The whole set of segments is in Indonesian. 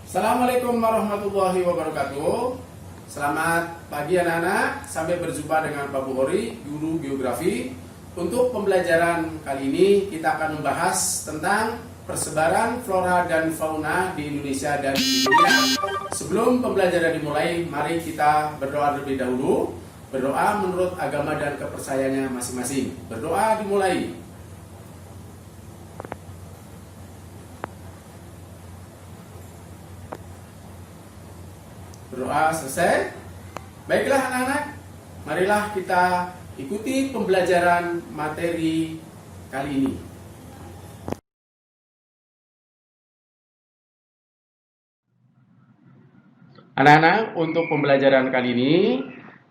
Assalamualaikum warahmatullahi wabarakatuh. Selamat pagi anak-anak. Sampai berjumpa dengan Pak Bukhori, guru geografi. Untuk pembelajaran kali ini kita akan membahas tentang persebaran flora dan fauna di Indonesia dan di dunia. Sebelum pembelajaran dimulai, mari kita berdoa terlebih dahulu. Berdoa menurut agama dan kepercayaannya masing-masing. Berdoa dimulai. Berdoa selesai. Baiklah anak-anak, marilah kita ikuti pembelajaran materi kali ini. Anak-anak, untuk pembelajaran kali ini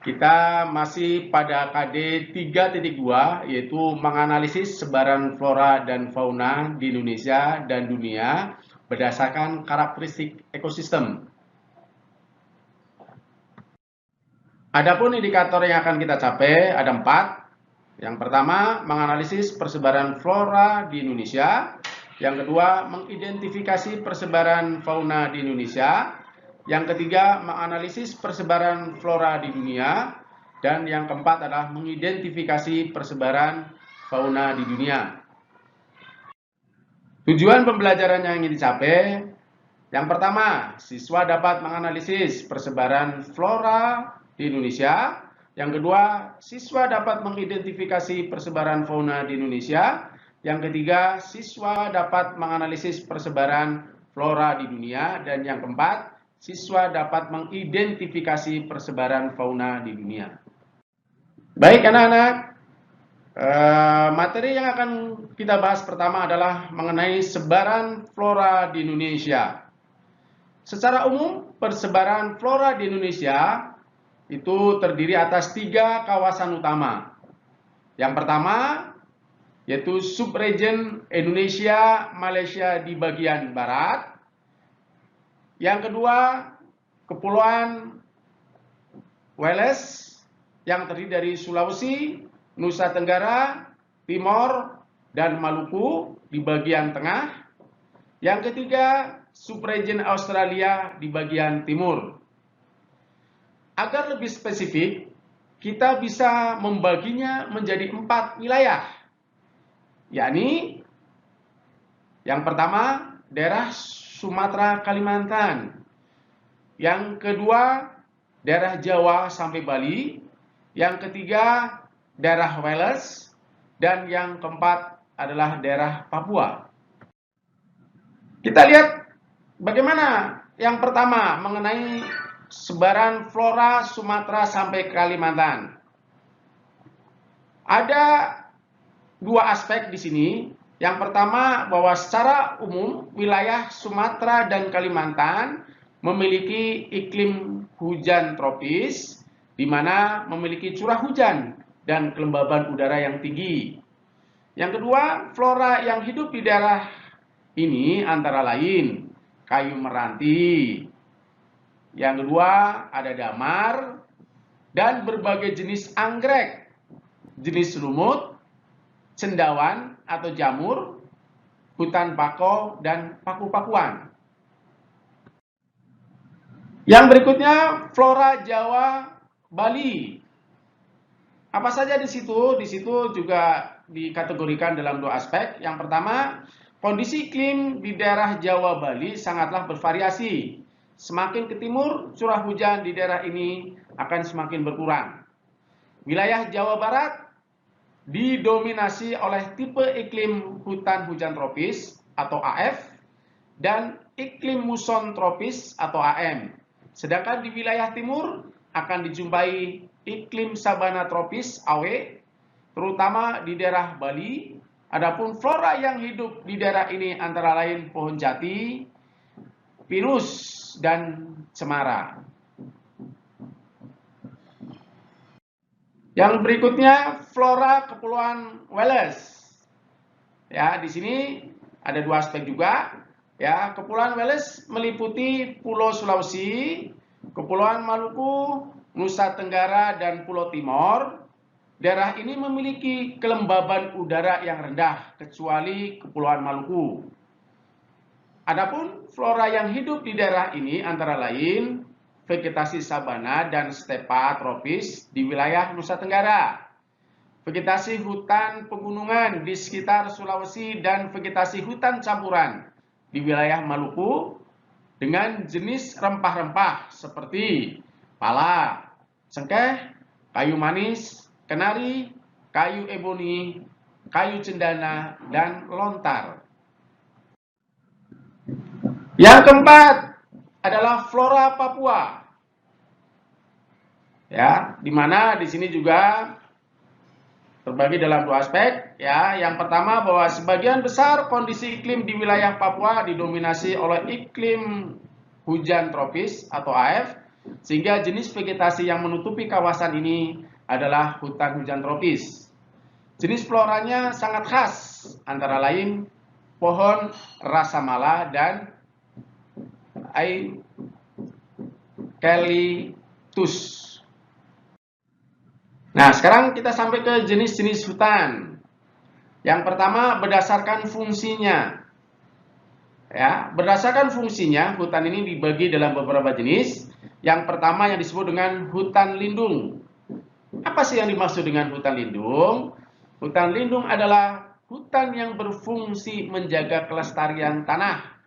kita masih pada KD 3.2, yaitu menganalisis sebaran flora dan fauna di Indonesia dan dunia berdasarkan karakteristik ekosistem. Adapun indikator yang akan kita capai ada 4. Yang pertama, menganalisis persebaran flora di Indonesia. Yang kedua, mengidentifikasi persebaran fauna di Indonesia. Yang ketiga, menganalisis persebaran flora di dunia. Dan yang keempat adalah mengidentifikasi persebaran fauna di dunia. Tujuan pembelajaran yang ingin dicapai, yang pertama, siswa dapat menganalisis persebaran flora di Indonesia. Yang kedua, siswa dapat mengidentifikasi persebaran fauna di Indonesia. Yang ketiga, siswa dapat menganalisis persebaran flora di dunia. Dan yang keempat, siswa dapat mengidentifikasi persebaran fauna di dunia. Baik anak-anak, materi yang akan kita bahas pertama adalah mengenai sebaran flora di Indonesia. Secara umum, persebaran flora di Indonesia itu terdiri atas 3 kawasan utama. Yang pertama, yaitu subregion Indonesia Malaysia di bagian barat. Yang kedua, Kepulauan Welles yang terdiri dari Sulawesi, Nusa Tenggara, Timor, dan Maluku di bagian tengah. Yang ketiga, subregion Australia di bagian timur. Agar lebih spesifik, kita bisa membaginya menjadi 4 wilayah. Yakni, yang pertama, daerah Sumatera Kalimantan. Yang kedua, daerah Jawa sampai Bali. Yang ketiga, daerah Wales. Dan yang keempat adalah daerah Papua. Kita lihat bagaimana yang pertama mengenai sebaran flora Sumatera sampai Kalimantan. Ada 2 aspek di sini. Yang pertama, bahwa secara umum wilayah Sumatera dan Kalimantan memiliki iklim hujan tropis, di mana memiliki curah hujan dan kelembaban udara yang tinggi. Yang kedua, flora yang hidup di daerah ini antara lain kayu meranti. Yang kedua, ada damar dan berbagai jenis anggrek, jenis lumut, cendawan atau jamur, hutan bakau, dan paku-pakuan. Yang berikutnya, flora Jawa Bali. Apa saja di situ? Di situ juga dikategorikan dalam 2 aspek. Yang pertama, kondisi iklim di daerah Jawa Bali sangatlah bervariasi. Semakin ke timur, curah hujan di daerah ini akan semakin berkurang. Wilayah Jawa Barat didominasi oleh tipe iklim hutan hujan tropis atau AF dan iklim muson tropis atau AM. Sedangkan di wilayah timur akan dijumpai iklim sabana tropis AW, terutama di daerah Bali. Adapun flora yang hidup di daerah ini antara lain pohon jati, pinus, dan cemara. Yang berikutnya, flora Kepulauan Welles. Ya, di sini ada 2 aspek juga. Ya, Kepulauan Welles meliputi Pulau Sulawesi, Kepulauan Maluku, Nusa Tenggara, dan Pulau Timor. Daerah ini memiliki kelembaban udara yang rendah, kecuali Kepulauan Maluku. Adapun flora yang hidup di daerah ini antara lain vegetasi sabana dan stepa tropis di wilayah Nusa Tenggara, vegetasi hutan pegunungan di sekitar Sulawesi, dan vegetasi hutan campuran di wilayah Maluku dengan jenis rempah-rempah seperti pala, cengkeh, kayu manis, kenari, kayu eboni, kayu cendana, dan lontar. Yang keempat adalah flora Papua. Ya, di mana di sini juga terbagi dalam dua aspek, ya. Yang pertama bahwa sebagian besar kondisi iklim di wilayah Papua didominasi oleh iklim hujan tropis atau AF, sehingga jenis vegetasi yang menutupi kawasan ini adalah hutan hujan tropis. Jenis floranya sangat khas, antara lain pohon rasamala dan eucalyptus. Nah, sekarang kita sampai ke jenis-jenis hutan. Yang pertama berdasarkan fungsinya. Ya, berdasarkan fungsinya hutan ini dibagi dalam beberapa jenis. Yang pertama yang disebut dengan hutan lindung. Apa sih yang dimaksud dengan hutan lindung? Hutan lindung adalah hutan yang berfungsi menjaga kelestarian tanah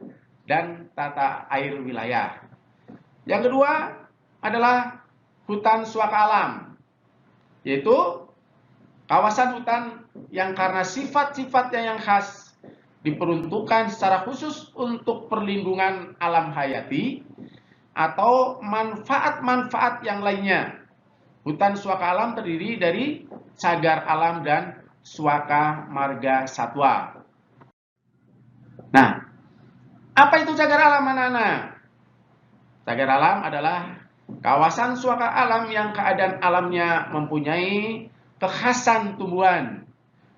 dan tata air wilayah. Yang kedua adalah hutan suaka alam, yaitu kawasan hutan yang karena sifat-sifatnya yang khas diperuntukkan secara khusus untuk perlindungan alam hayati atau manfaat-manfaat yang lainnya. Hutan suaka alam terdiri dari cagar alam dan suaka marga satwa. Nah, apa itu cagar alam, anak-anak? Cagar alam adalah kawasan suaka alam yang keadaan alamnya mempunyai kekhasan tumbuhan,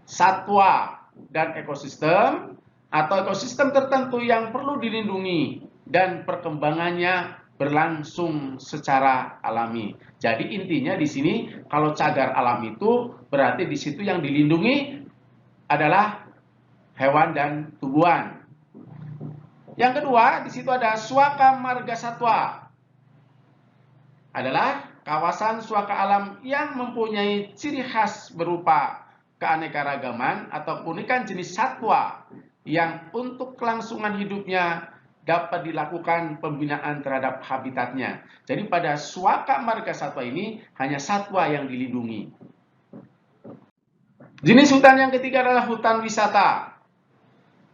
satwa, dan ekosistem atau ekosistem tertentu yang perlu dilindungi dan perkembangannya berlangsung secara alami. Jadi intinya di sini kalau cagar alam itu berarti di situ yang dilindungi adalah hewan dan tumbuhan. Yang kedua, di situ ada suaka marga satwa. Adalah kawasan suaka alam yang mempunyai ciri khas berupa keanekaragaman atau keunikan jenis satwa yang untuk kelangsungan hidupnya dapat dilakukan pembinaan terhadap habitatnya. Jadi pada suaka marga satwa ini hanya satwa yang dilindungi. Jenis hutan yang ketiga adalah hutan wisata.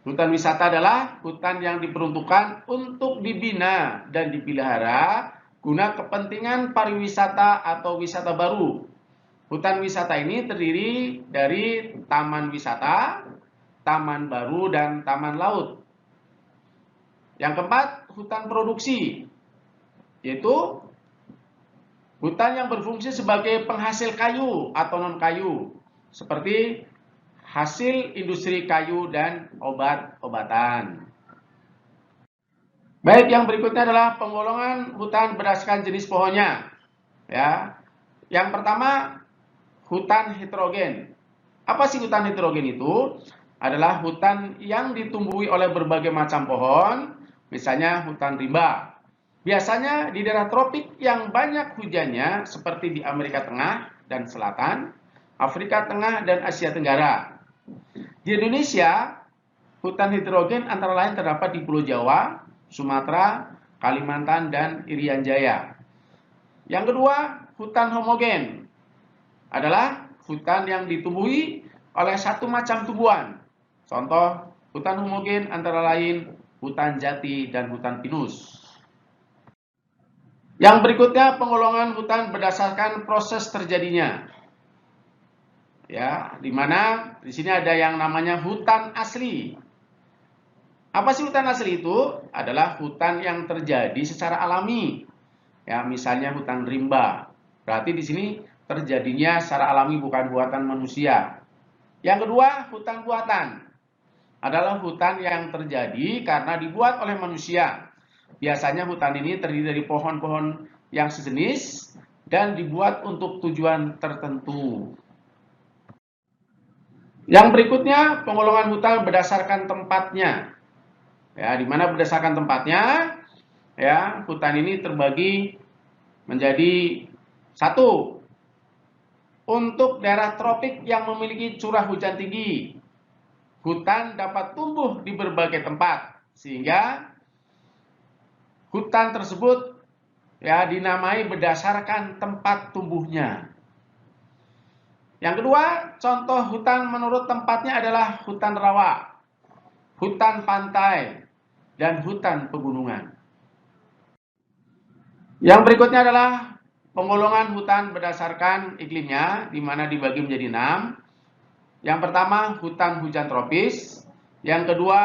Hutan wisata adalah hutan yang diperuntukkan untuk dibina dan dipelihara guna kepentingan pariwisata atau wisata baru. Hutan wisata ini terdiri dari taman wisata, taman baru, dan taman laut. Yang keempat, hutan produksi, yaitu hutan yang berfungsi sebagai penghasil kayu atau non-kayu, seperti hasil industri kayu dan obat-obatan. Baik, yang berikutnya adalah penggolongan hutan berdasarkan jenis pohonnya. Ya, yang pertama hutan heterogen. Apa sih hutan heterogen itu? Adalah hutan yang ditumbuhi oleh berbagai macam pohon, misalnya hutan rimba. Biasanya di daerah tropik yang banyak hujannya, seperti di Amerika Tengah dan Selatan, Afrika Tengah, dan Asia Tenggara. Di Indonesia, hutan heterogen antara lain terdapat di Pulau Jawa, Sumatera, Kalimantan, dan Irian Jaya. Yang kedua, hutan homogen adalah hutan yang ditumbuhi oleh satu macam tumbuhan. Contoh, hutan homogen antara lain hutan jati dan hutan pinus. Yang berikutnya, penggolongan hutan berdasarkan proses terjadinya. Ya, di mana di sini ada yang namanya hutan asli. Apa sih hutan asli itu? Adalah hutan yang terjadi secara alami. Ya, misalnya hutan rimba. Berarti di sini terjadinya secara alami, bukan buatan manusia. Yang kedua, hutan buatan. Adalah hutan yang terjadi karena dibuat oleh manusia. Biasanya hutan ini terdiri dari pohon-pohon yang sejenis dan dibuat untuk tujuan tertentu. Yang berikutnya, penggolongan hutan berdasarkan tempatnya. Ya, di mana berdasarkan tempatnya, ya, hutan ini terbagi menjadi satu, untuk daerah tropik yang memiliki curah hujan tinggi, hutan dapat tumbuh di berbagai tempat, sehingga hutan tersebut ya dinamai berdasarkan tempat tumbuhnya. Yang kedua, contoh hutan menurut tempatnya adalah hutan rawa, hutan pantai, dan hutan pegunungan. Yang berikutnya adalah penggolongan hutan berdasarkan iklimnya, di mana dibagi menjadi 6. Yang pertama, hutan hujan tropis. Yang kedua,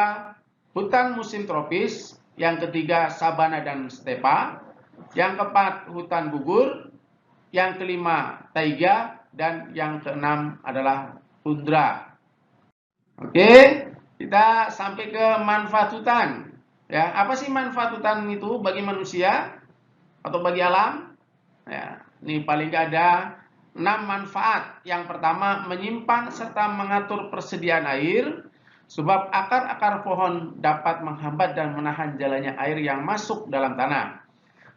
hutan musim tropis. Yang ketiga, sabana dan stepa. Yang keempat, hutan gugur. Yang kelima, taiga. Dan yang keenam adalah tundra. Oke, kita sampai ke manfaat hutan. Ya, apa sih manfaat hutan itu bagi manusia atau bagi alam? Ya, ini paling nggak ada 6 manfaat. Yang pertama, menyimpan serta mengatur persediaan air, sebab akar-akar pohon dapat menghambat dan menahan jalannya air yang masuk dalam tanah.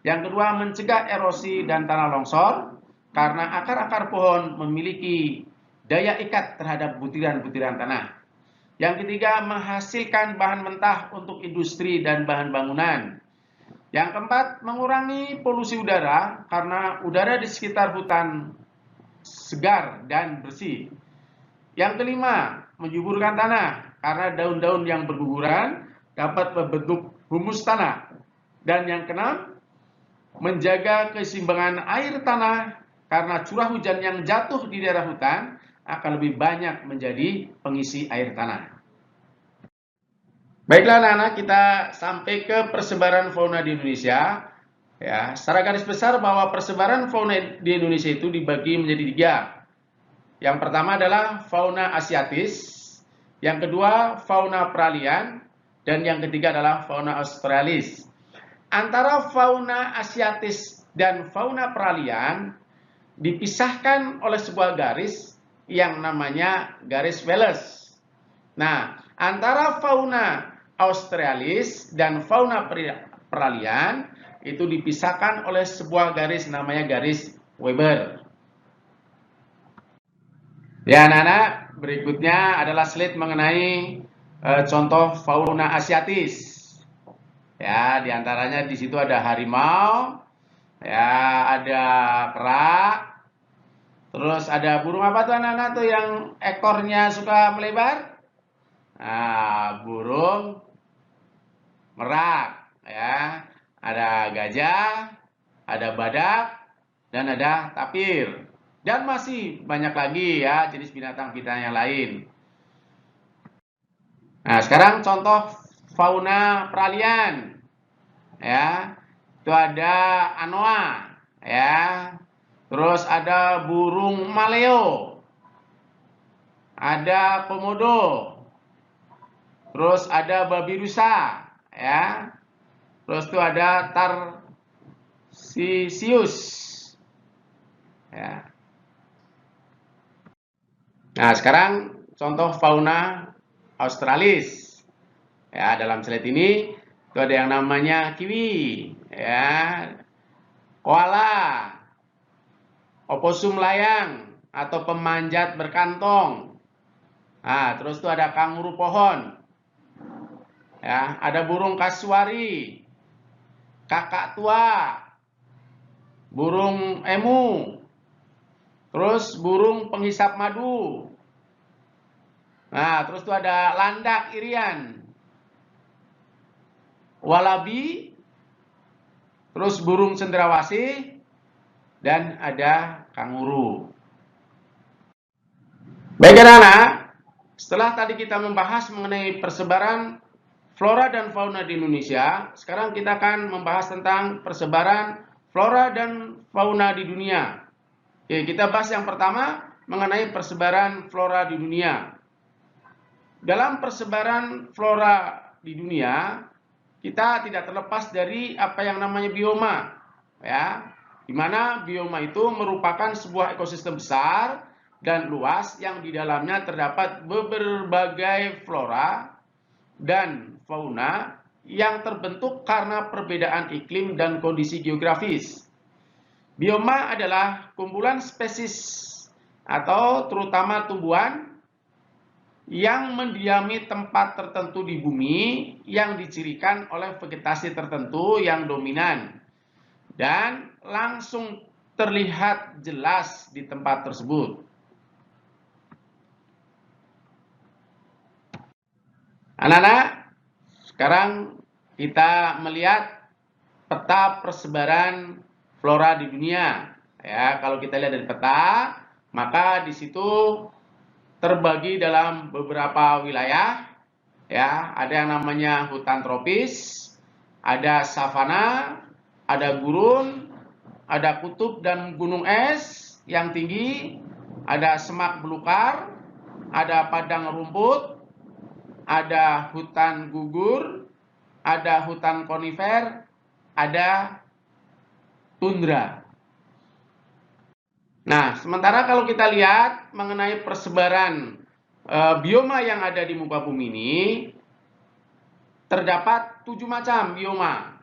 Yang kedua, mencegah erosi dan tanah longsor, karena akar-akar pohon memiliki daya ikat terhadap butiran-butiran tanah. Yang ketiga, menghasilkan bahan mentah untuk industri dan bahan bangunan. Yang keempat, mengurangi polusi udara, karena udara di sekitar hutan segar dan bersih. Yang kelima, menyuburkan tanah, karena daun-daun yang berguguran dapat membentuk humus tanah. Dan yang keenam, menjaga keseimbangan air tanah, karena curah hujan yang jatuh di daerah hutan akan lebih banyak menjadi pengisi air tanah. Baiklah anak-anak, kita sampai ke persebaran fauna di Indonesia. Ya, secara garis besar bahwa persebaran fauna di Indonesia itu dibagi menjadi 3. Yang pertama adalah fauna asiatis, yang kedua fauna peralihan, dan yang ketiga adalah fauna australis. Antara fauna asiatis dan fauna peralihan dipisahkan oleh sebuah garis yang namanya garis Wallace. Nah, antara fauna australis dan fauna peralihan itu dipisahkan oleh sebuah garis namanya garis Weber. Ya, anak-anak, berikutnya adalah slide mengenai contoh fauna asiatis. Ya, diantaranya di situ ada harimau, ya, ada kera, terus ada burung apa tuh anak-anak tuh yang ekornya suka melebar? Nah, burung merak, ya, ada gajah, ada badak, dan ada tapir. Dan masih banyak lagi ya jenis binatang-binatang yang lain. Nah, sekarang contoh fauna peralihan. Ya. Itu ada anoa, ya. Terus ada burung maleo. Ada komodo. Terus ada babi rusa, ya. Terus itu ada tarsius. Ya. Nah, sekarang contoh fauna australis. Ya, dalam slide ini itu ada yang namanya kiwi, ya, koala, oposum layang atau pemanjat berkantong. Nah, terus itu ada kanguru pohon. Ya, ada burung kasuari, kakak tua, burung emu, terus burung penghisap madu. Nah, terus itu ada landak irian, walabi, terus burung cendrawasih, dan ada kanguru. Baik anak-anak, setelah tadi kita membahas mengenai persebaran flora dan fauna di Indonesia, sekarang kita akan membahas tentang persebaran flora dan fauna di dunia. Oke, kita bahas yang pertama mengenai persebaran flora di dunia. Dalam persebaran flora di dunia, kita tidak terlepas dari apa yang namanya bioma, ya, di mana bioma itu merupakan sebuah ekosistem besar dan luas yang di dalamnya terdapat berbagai flora dan fauna yang terbentuk karena perbedaan iklim dan kondisi geografis. Bioma adalah kumpulan spesies atau terutama tumbuhan yang mendiami tempat tertentu di bumi yang dicirikan oleh vegetasi tertentu yang dominan dan langsung terlihat jelas di tempat tersebut. Anak-anak, sekarang kita melihat peta persebaran flora di dunia. Ya, kalau kita lihat dari peta, maka di situ terbagi dalam beberapa wilayah. Ya, ada yang namanya hutan tropis, ada savana, ada gurun, ada kutub dan gunung es yang tinggi, ada semak belukar, ada padang rumput, ada hutan gugur, ada hutan konifer, ada tundra. Nah, sementara kalau kita lihat mengenai persebaran bioma yang ada di muka bumi ini, terdapat 7 macam bioma.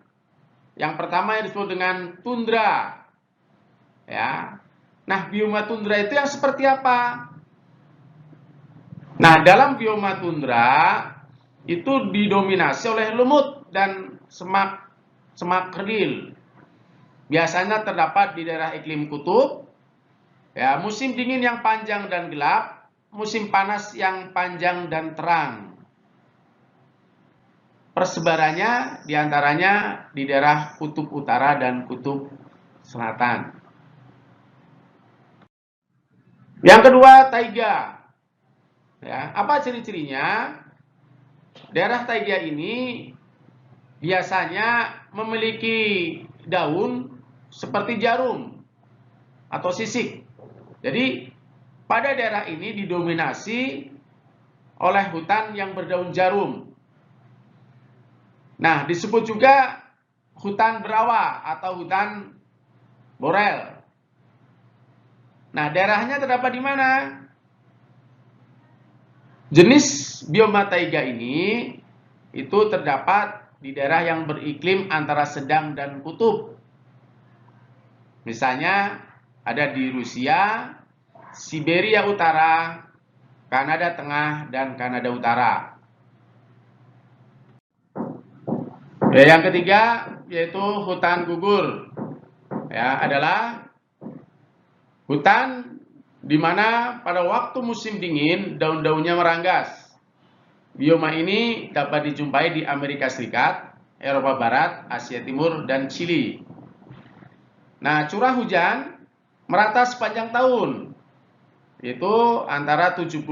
Yang pertama yang disebut dengan tundra. Ya. Nah, bioma tundra itu yang seperti apa? Nah, dalam bioma tundra itu didominasi oleh lumut dan semak kerdil. Biasanya terdapat di daerah iklim kutub. Ya, musim dingin yang panjang dan gelap, musim panas yang panjang dan terang. Persebarannya diantaranya di daerah kutub utara dan kutub selatan. Yang kedua, taiga. Ya, apa ciri-cirinya? Daerah taiga ini biasanya memiliki daun seperti jarum atau sisik. Jadi, pada daerah ini didominasi oleh hutan yang berdaun jarum. Nah, disebut juga hutan berawa atau hutan borel. Nah, daerahnya terdapat di mana? Jenis bioma taiga ini itu terdapat di daerah yang beriklim antara sedang dan kutub. Misalnya ada di Rusia, Siberia Utara, Kanada Tengah, dan Kanada Utara. Yang ketiga yaitu hutan gugur. Ya, adalah hutan di mana pada waktu musim dingin daun-daunnya meranggas. Bioma ini dapat dijumpai di Amerika Serikat, Eropa Barat, Asia Timur, dan Chili. Nah, curah hujan merata sepanjang tahun, yaitu antara 75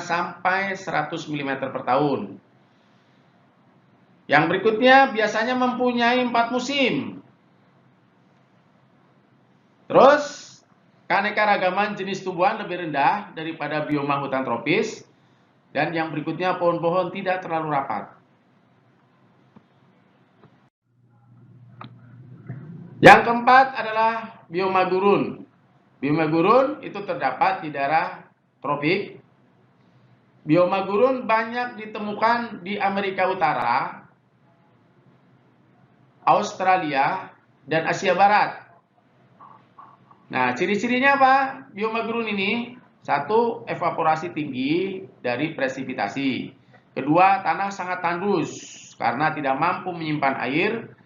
sampai 100 mm per tahun. Yang berikutnya biasanya mempunyai 4 musim. Terus, keanekaragaman jenis tumbuhan lebih rendah daripada bioma hutan tropis. Dan yang berikutnya, pohon-pohon tidak terlalu rapat. Yang keempat adalah bioma gurun. Bioma gurun itu terdapat di daerah tropik. Bioma gurun banyak ditemukan di Amerika Utara, Australia, dan Asia Barat. Nah, ciri-cirinya apa? Bioma gurun ini, satu, evaporasi tinggi dari presipitasi. Kedua, tanah sangat tandus karena tidak mampu menyimpan air.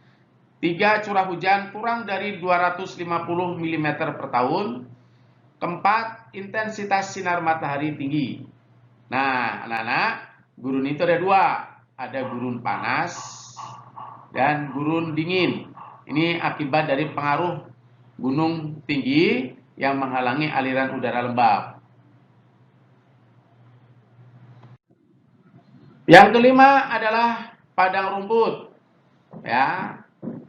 3, curah hujan kurang dari 250 mm per tahun. Keempat, intensitas sinar matahari tinggi. Nah, anak-anak, gurun itu ada 2. Ada gurun panas dan gurun dingin. Ini akibat dari pengaruh gunung tinggi yang menghalangi aliran udara lembab. Yang kelima adalah padang rumput. Ya.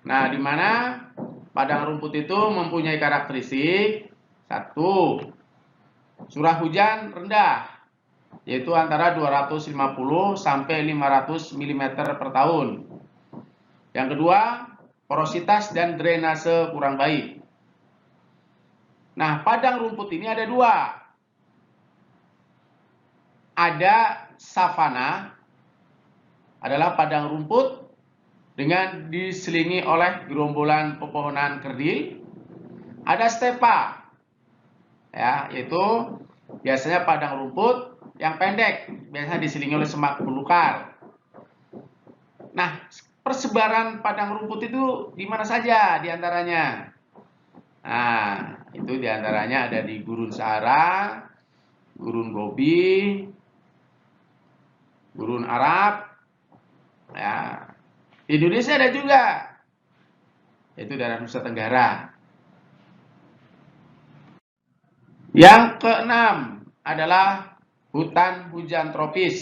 Nah, di mana padang rumput itu mempunyai karakteristik, satu, curah hujan rendah, yaitu antara 250 sampai 500 mm per tahun. Yang kedua, porositas dan drainase kurang baik. Nah, padang rumput ini ada 2. Ada savana, adalah padang rumput dengan diselingi oleh gerombolan pepohonan kerdil. Ada stepa, ya, yaitu biasanya padang rumput yang pendek, biasanya diselingi oleh semak belukar. Nah, persebaran padang rumput itu di mana saja diantaranya? Nah, itu diantaranya ada di Gurun Sahara, Gurun Gobi, Gurun Arab, ya. Di Indonesia ada juga, yaitu daerah Nusa Tenggara. Yang keenam adalah hutan hujan tropis.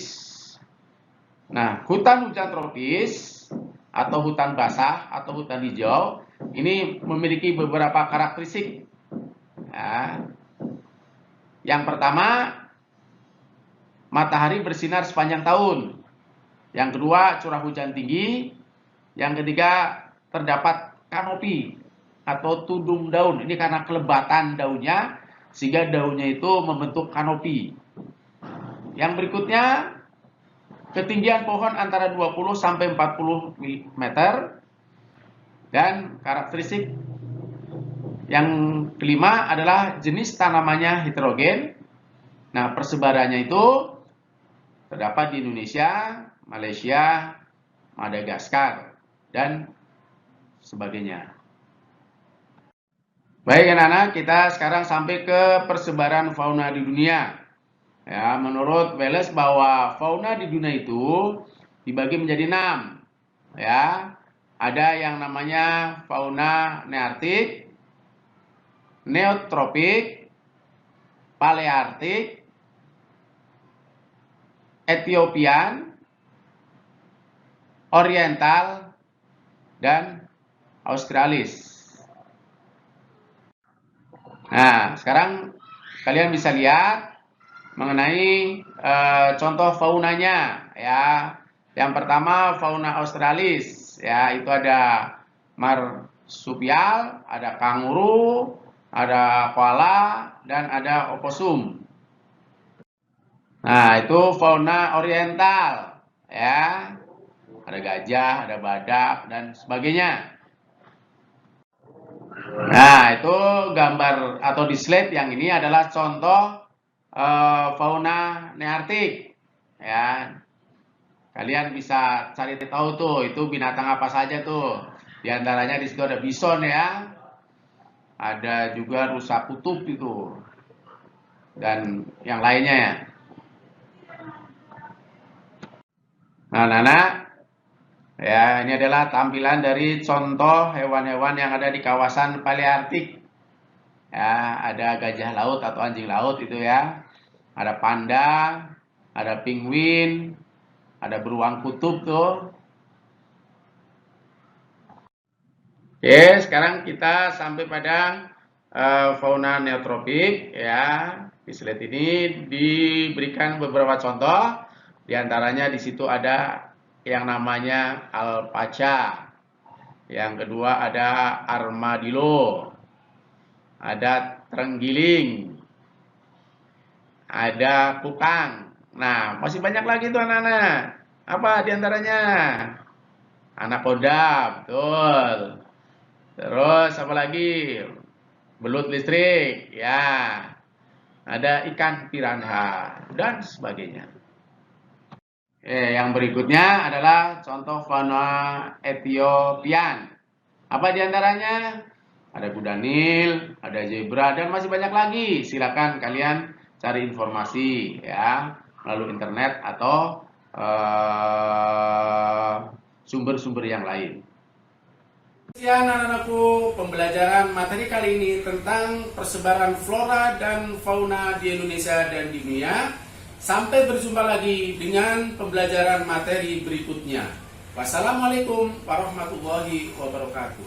Nah, hutan hujan tropis atau hutan basah atau hutan hijau ini memiliki beberapa karakteristik. Ya. Yang pertama, matahari bersinar sepanjang tahun. Yang kedua, curah hujan tinggi. Yang ketiga, terdapat kanopi atau tudung daun. Ini karena kelebatan daunnya, sehingga daunnya itu membentuk kanopi. Yang berikutnya, ketinggian pohon antara 20 sampai 40 meter. Dan karakteristik yang kelima adalah jenis tanamannya heterogen. Nah, persebarannya itu terdapat di Indonesia, Malaysia, Madagaskar, dan sebagainya. Baik anak-anak, kita sekarang sampai ke persebaran fauna di dunia. Ya, menurut Wallace bahwa fauna di dunia itu dibagi menjadi 6. Ya, ada yang namanya fauna neartik, neotropik, paleartik, Ethiopian, Oriental, dan Australis. Nah, sekarang kalian bisa lihat mengenai contoh faunanya, ya. Yang pertama fauna Australis, ya, itu ada marsupial, ada kanguru, ada koala, dan ada oposum. Nah, itu fauna oriental, ya. Ada gajah, ada badak, dan sebagainya. Nah, itu gambar atau di slide yang ini adalah contoh fauna neartik. Ya, kalian bisa cari tahu tuh, itu binatang apa saja tuh. Di antaranya di situ ada bison, ya. Ada juga rusa kutub itu. Dan yang lainnya, ya. Nah, Nana, ya, ini adalah tampilan dari contoh hewan-hewan yang ada di kawasan paleartik. Ya, ada gajah laut atau anjing laut itu, ya. Ada panda, ada penguin, ada beruang kutub tuh. Oke, sekarang kita sampai pada fauna neotropik, ya. Di slide ini diberikan beberapa contoh. Di antaranya di situ ada yang namanya alpaca. Yang kedua ada armadillo. Ada terenggiling. Ada kukang. Nah, masih banyak lagi tuh anak-anak. Apa di antaranya? Anaconda, betul. Terus apa lagi? Belut listrik, ya. Ada ikan piranha dan sebagainya. Yang berikutnya adalah contoh fauna Ethiopian. Apa diantaranya? Ada kuda Nil, ada zebra, dan masih banyak lagi. Silakan kalian cari informasi, ya, melalui internet atau sumber-sumber yang lain. Sekian anak-anakku, pembelajaran materi kali ini tentang persebaran flora dan fauna di Indonesia dan di dunia. Sampai berjumpa lagi dengan pembelajaran materi berikutnya. Wassalamualaikum warahmatullahi wabarakatuh.